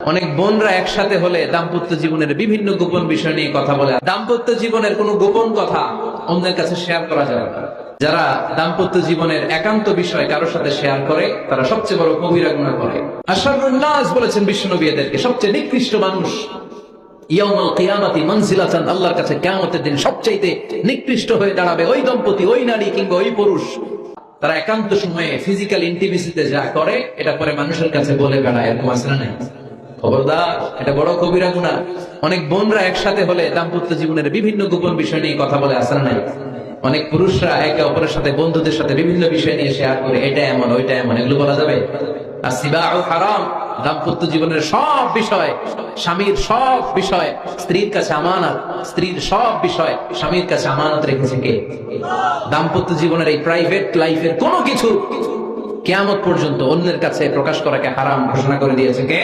অনেক বোনরা একসাথে হলে দাম্পত্য জীবনের বিভিন্ন গোপন বিষয় নিয়ে কথা বলে। দাম্পত্য জীবনের কোনো গোপন কথা অন্যের কাছে শেয়ার করা যাবে না। যারা দাম্পত্য জীবনের একান্ত বিষয় কারোর সাথে শেয়ার করে তারা সবচেয়ে বড় কবিরা গুনাহ করে। আশরাফুন নাস বলেছেন বিশ্বনবী এদেরকে সবচেয়ে নিকৃষ্ট মানুষ। ইয়াউমুল কিয়ামাতি মানজিলাতান, আল্লাহর কাছে কিয়ামতের দিন সবচেয়ে নিকৃষ্ট হয়ে দাঁড়াবে ওই দম্পতি, ওই নারী কিংবা ওই পুরুষ তারা একান্ত সময়ে ফিজিক্যাল ইন্টিমেসিতে যা করে এটা পরে মানুষের কাছে বলে বেড়ায়। এরকম আছে না নাই? খবরদার, এটা বড় কবিরা গুনাহ। অনেক বোনরা একসাথে হলে দাম্পত্য জীবনের বিভিন্ন গোপন বিষয় নিয়ে কথা বলে, আছে না নাই? অনেক পুরুষরা একে অপরের সাথে বন্ধুদের সাথে বিভিন্ন বিষয় নিয়ে শেয়ার করে, এটা এমন ওইটা এমন, এগুলো বলা যাবে? আসিবাউ হারাম। দাম্পত্য জীবনের সব বিষয়, স্বামীর সব বিষয় স্ত্রীর কাছে আমানত, স্ত্রীর সব বিষয় স্বামীর কাছে আমানত রেখেছে কে? দাম্পত্য জীবনের এই প্রাইভেট লাইফের কোনো কিছু কিয়ামত পর্যন্ত অন্যের কাছে প্রকাশ করাকে হারাম ঘোষণা করে দিয়েছে কে?